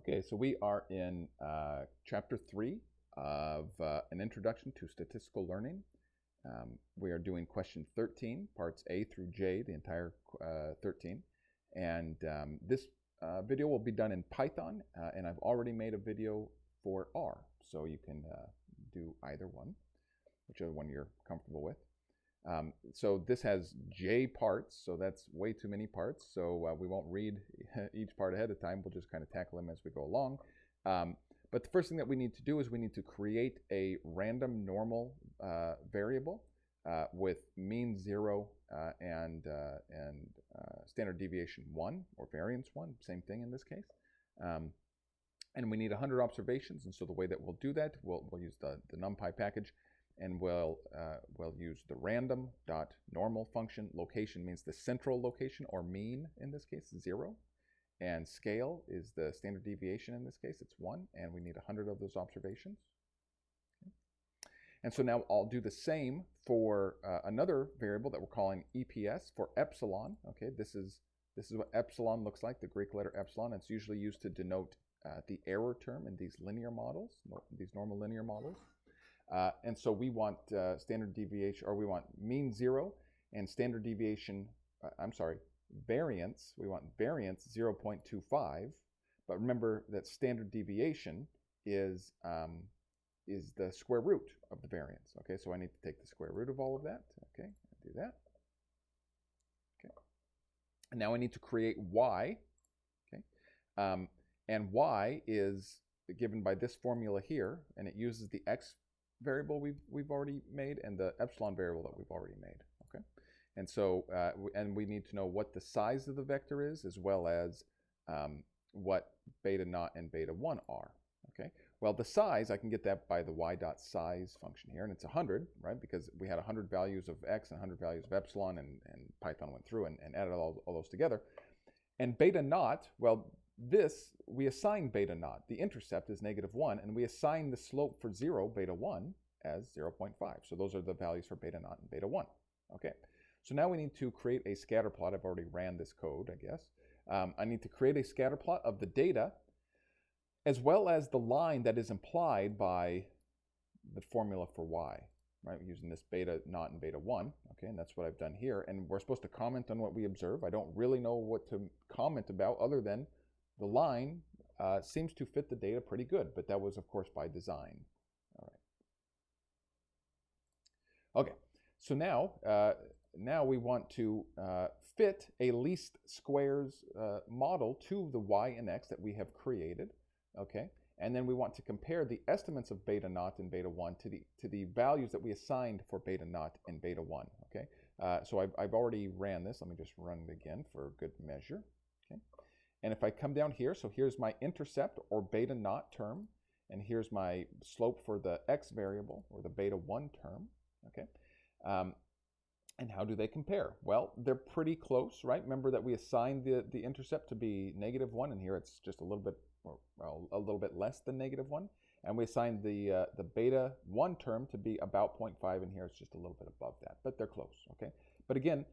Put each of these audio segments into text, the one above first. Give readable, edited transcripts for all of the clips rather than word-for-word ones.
Okay, so we are in Chapter 3 of an Introduction to Statistical Learning. We are doing question 13, parts A through J, the entire 13. And this video will be done in Python, and I've already made a video for R. So you can do either one, whichever one you're comfortable with. So this has J parts, so that's way too many parts. So we won't read each part ahead of time. We'll just kind of tackle them as we go along. But the first thing that we need to do is we need to create a random normal variable with mean 0 and standard deviation 1 or variance 1, same thing in this case. And we need 100 observations, and so the way that we'll do that, we'll use the NumPy package. And we'll use the random.normal function. Location means the central location, or mean in this case, 0. And scale is the standard deviation in this case, it's 1. And we need 100 of those observations. Okay. And so now I'll do the same for another variable that we're calling EPS for epsilon. Okay, this is what epsilon looks like, the Greek letter epsilon. It's usually used to denote the error term in these linear models, these normal linear models. And so we want standard deviation, or we want mean 0 and standard deviation, variance. We want variance 0.25. But remember that standard deviation is the square root of the variance. Okay, so I need to take the square root of all of that. Okay, I'll do that. Okay. And now I need to create y. Okay. And y is given by this formula here, and it uses the x variable we've already made and the epsilon variable that we've already made. Okay, and so and we need to know what the size of the vector is, as well as what beta naught and beta 1 are. Okay, well, the size, I can get that by the y.size function here, and it's 100, right? Because we had 100 values of x and 100 values of epsilon, and Python went through and added all those together. And beta naught, well, this, we assign beta naught. The intercept is -1, and we assign the slope for 0, beta 1, as 0.5. So those are the values for beta naught and beta 1. Okay, so now we need to create a scatter plot. I've already ran this code, I guess. I need to create a scatter plot of the data, as well as the line that is implied by the formula for y, right? Using this beta naught and beta 1. Okay, and that's what I've done here. And we're supposed to comment on what we observe. I don't really know what to comment about other than the line seems to fit the data pretty good, but that was, of course, by design. All right. Okay, so now we want to fit a least squares model to the y and x that we have created. Okay, and then we want to compare the estimates of beta naught and beta 1 to the values that we assigned for beta naught and beta 1. Okay, so I've already ran this. Let me just run it again for good measure. Okay. And if I come down here, so here's my intercept or beta naught term, and here's my slope for the x variable or the beta 1 term. Okay, and how do they compare? Well, they're pretty close, right? Remember that we assigned the intercept to be -1, and here it's just a little bit, well, a little bit less than -1, and we assigned the beta 1 term to be about 0.5, and here it's just a little bit above that, but they're close. Okay, but again,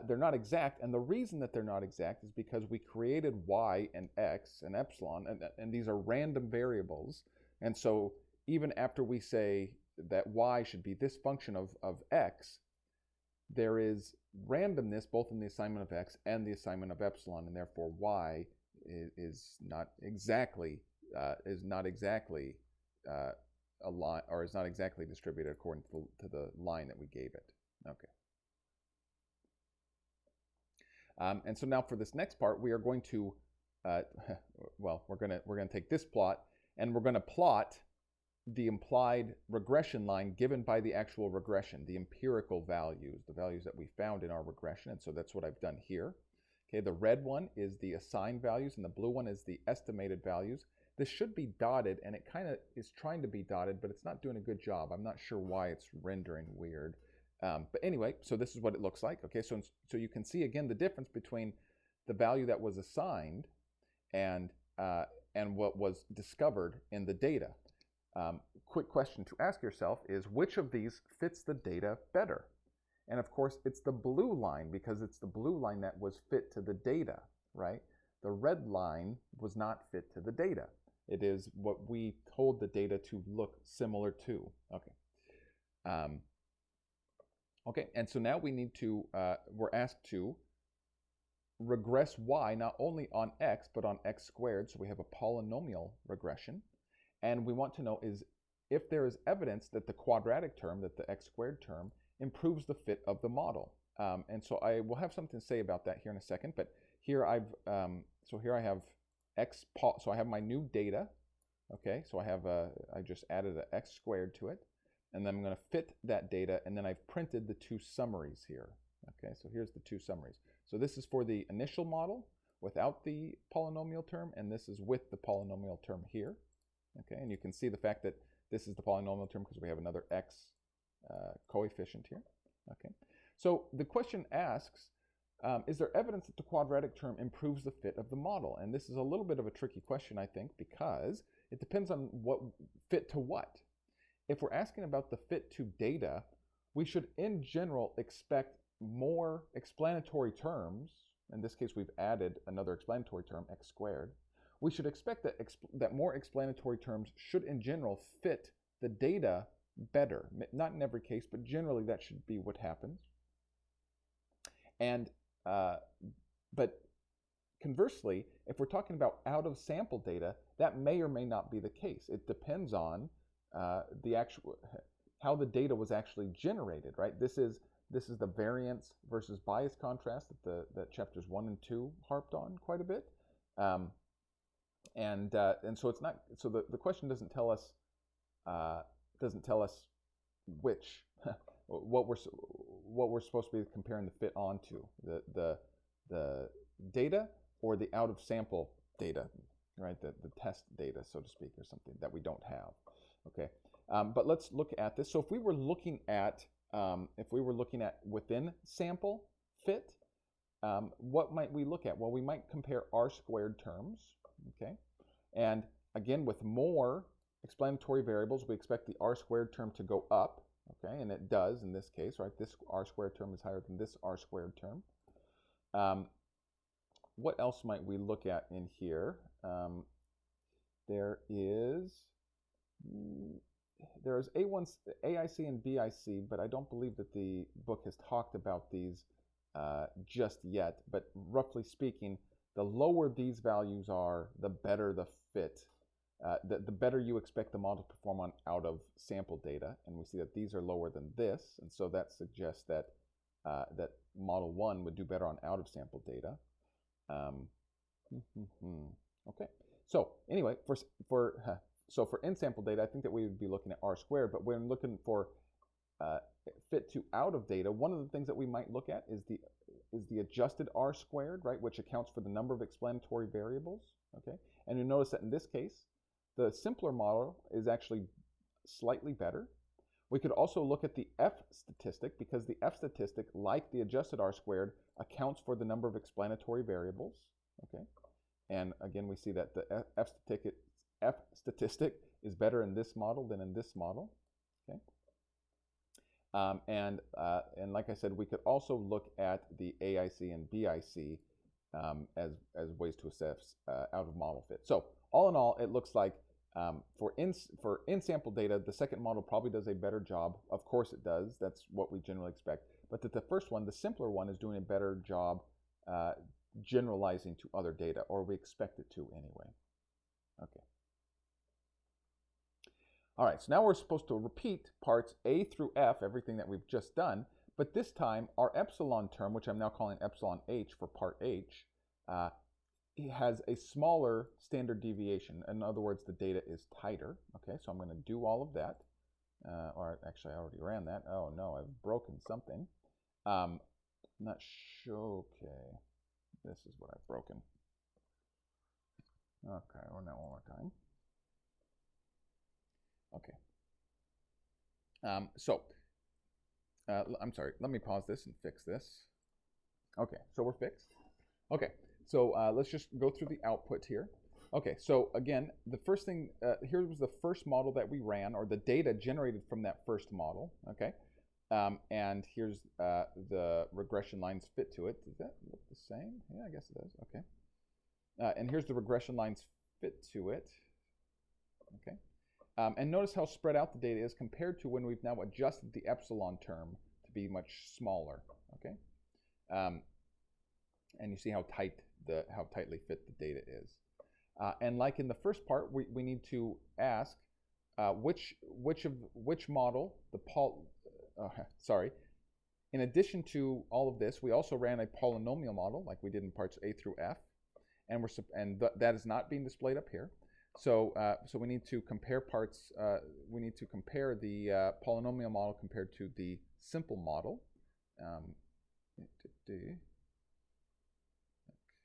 they're not exact, and the reason that they're not exact is because we created y and x and epsilon, and these are random variables, and so even after we say that y should be this function of x, there is randomness both in the assignment of x and the assignment of epsilon, and therefore y is not exactly aligned, or is not exactly distributed according to the line that we gave it. Okay. And so now for this next part, we are going to, well, we're going to take this plot, and we're going to plot the implied regression line given by the actual regression, the empirical values, the values that we found in our regression. And so that's what I've done here. Okay, the red one is the assigned values, and the blue one is the estimated values. This should be dotted, and it kind of is trying to be dotted, but it's not doing a good job. I'm not sure why it's rendering weird. But anyway, so this is what it looks like. Okay, so you can see again the difference between the value that was assigned and what was discovered in the data. Quick question to ask yourself is, which of these fits the data better? And of course, it's the blue line, because it's the blue line that was fit to the data, right? The red line was not fit to the data. It is what we told the data to look similar to. Okay. Okay, and so now we need to, we're asked to regress y not only on x, but on x squared. So we have a polynomial regression. And we want to know is if there is evidence that the quadratic term, that the x squared term, improves the fit of the model. And so I will have something to say about that here in a second. But here so here I have so I have my new data. Okay, so I just added an x squared to it. And then I'm going to fit that data, and then I've printed the two summaries here. Okay, so here's the two summaries. So this is for the initial model without the polynomial term, and this is with the polynomial term here. Okay, and you can see the fact that this is the polynomial term because we have another x coefficient here. Okay, so the question asks, is there evidence that the quadratic term improves the fit of the model? And this is a little bit of a tricky question, I think, because it depends on what fit to what. If we're asking about the fit to data, we should in general expect more explanatory terms. In this case, we've added another explanatory term, x squared. We should expect that more explanatory terms should in general fit the data better. Not in every case, but generally that should be what happens. And but conversely, if we're talking about out of sample data, that may or may not be the case. It depends on how the data was actually generated, right? This is the variance versus bias contrast that chapters 1 and 2 harped on quite a bit, and so it's not. So the question doesn't tell us which what we're supposed to be comparing the fit onto, the data or the out of sample data, right? The test data, so to speak, or something that we don't have. Okay, but let's look at this. So if we were looking at within sample fit, what might we look at? Well, we might compare R squared terms. Okay, and again, with more explanatory variables, we expect the R squared term to go up. Okay, and it does in this case, right? This R squared term is higher than this R squared term. What else might we look at in here? There is AIC and BIC, but I don't believe that the book has talked about these just yet. But roughly speaking, the lower these values are, the better the fit. The better you expect the model to perform on out of sample data. And we see that these are lower than this. And so that suggests that that model 1 would do better on out of sample data. Okay. So anyway, for in-sample data, I think that we would be looking at R squared, but when looking for fit to out of data, one of the things that we might look at is the adjusted R squared, right, which accounts for the number of explanatory variables. Okay, and you notice that in this case, the simpler model is actually slightly better. We could also look at the F statistic, because the F statistic, like the adjusted R squared, accounts for the number of explanatory variables. Okay, and again, we see that the F statistic is better in this model than in this model. Okay, and like I said, we could also look at the AIC and BIC as ways to assess out of model fit. So all in all, it looks like for in-sample data, the second model probably does a better job. Of course it does. That's what we generally expect. But that the first one, the simpler one, is doing a better job generalizing to other data, or we expect it to anyway. Okay. All right, so now we're supposed to repeat parts A through F, everything that we've just done, but this time our epsilon term, which I'm now calling epsilon H for part H, it has a smaller standard deviation. In other words, the data is tighter. Okay, so I'm going to do all of that. Or actually, I already ran that. Oh no, I've broken something. Not sure. Okay, this is what I've broken. Okay, run that one more time. Okay. I'm sorry. Let me pause this and fix this. Okay, so we're fixed. Okay. So let's just go through the output here. Okay, so again, the first thing, here was the first model that we ran, or the data generated from that first model, okay? And here's the regression lines fit to it. Does that look the same? Yeah, I guess it does, okay. And here's the regression lines fit to it. Okay. And notice how spread out the data is compared to when we've now adjusted the epsilon term to be much smaller. Okay. And you see how tightly fit the data is. And like in the first part, we need to ask which model in addition to all of this, we also ran a polynomial model like we did in parts A through F, and that is not being displayed up here. So we need to compare parts. We need to compare the polynomial model compared to the simple model. Okay,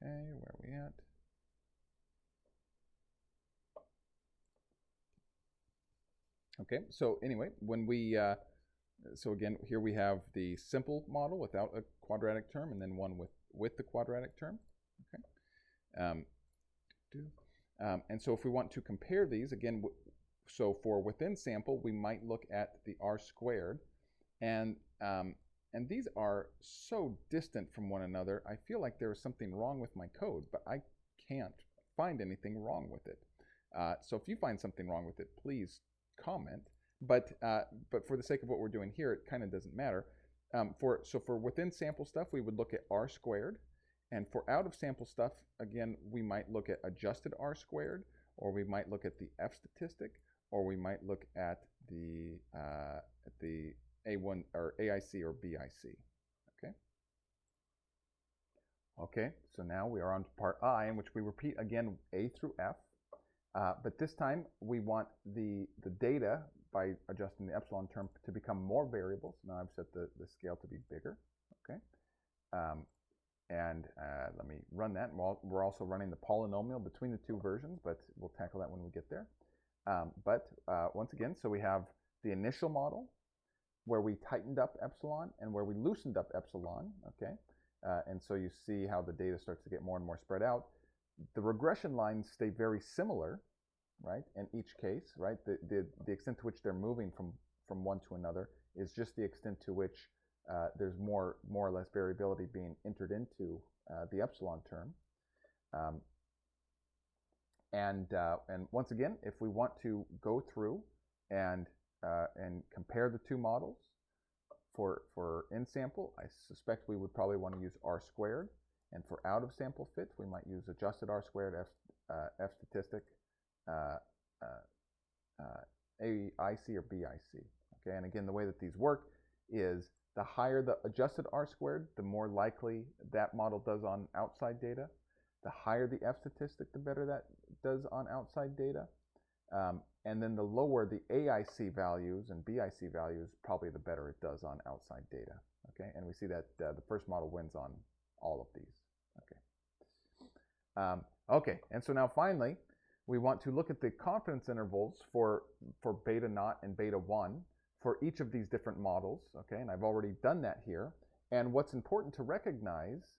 where are we at? Okay, so anyway, when we, so again, here we have the simple model without a quadratic term, and then one with the quadratic term. Okay, and so if we want to compare these, again, so for within sample, we might look at the R squared, and these are so distant from one another, I feel like there is something wrong with my code, but I can't find anything wrong with it. So if you find something wrong with it, please comment. But for the sake of what we're doing here, it kind of doesn't matter. So for within sample stuff, we would look at R squared. And for out of sample stuff, again, we might look at adjusted R squared, or we might look at the F statistic, or we might look at the A1 or AIC or BIC. Okay. Okay, so now we are on to part I, in which we repeat again A through F. But this time we want the data by adjusting the epsilon term to become more variables. Now I've set the scale to be bigger. Okay. Let me run that. We're also running the polynomial between the two versions, but we'll tackle that when we get there. Once again, so we have the initial model where we tightened up epsilon and where we loosened up epsilon. Okay. And so you see how the data starts to get more and more spread out. The regression lines stay very similar, right, in each case, right? The extent to which they're moving from one to another is just the extent to which there's more or less variability being entered into the epsilon term. And once again, if we want to go through and compare the two models for in sample, I suspect we would probably want to use R squared. And for out of sample fit, we might use adjusted R squared, F statistic, AIC or BIC. Okay, and again, the way that these work is the higher the adjusted R squared, the more likely that model does on outside data. The higher the F statistic, the better that does on outside data. And then the lower the AIC values and BIC values, probably the better it does on outside data. Okay, and we see that the first model wins on all of these. Okay. Okay, and so now finally, we want to look at the confidence intervals for beta naught and beta 1 for each of these different models. Okay, and I've already done that here. And what's important to recognize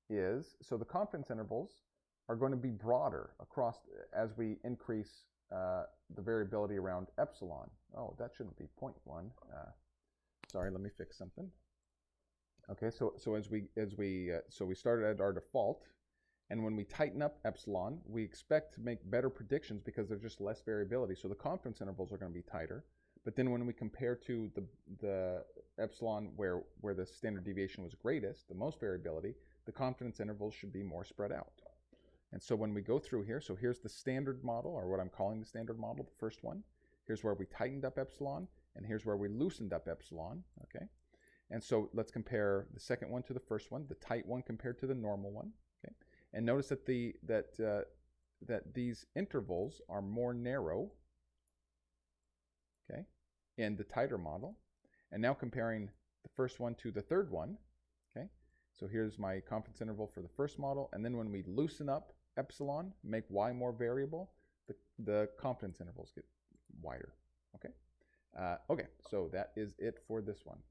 is, so the confidence intervals are going to be broader across as we increase the variability around epsilon. Oh, that shouldn't be 0.1. Sorry, let me fix something. Okay, so we started at our default, and when we tighten up epsilon, we expect to make better predictions because there's just less variability. So the confidence intervals are going to be tighter. But then when we compare to the epsilon where the standard deviation was greatest, the most variability, the confidence intervals should be more spread out. And so when we go through here, so here's the standard model, or what I'm calling the standard model, the first one. Here's where we tightened up epsilon, and here's where we loosened up epsilon. Okay. And so let's compare the second one to the first one, the tight one compared to the normal one. Okay, and notice that that these intervals are more narrow. Okay, in the tighter model, and now comparing the first one to the third one. Okay, so here's my confidence interval for the first model, and then when we loosen up epsilon, make y more variable, the confidence intervals get wider. Okay, okay, so that is it for this one.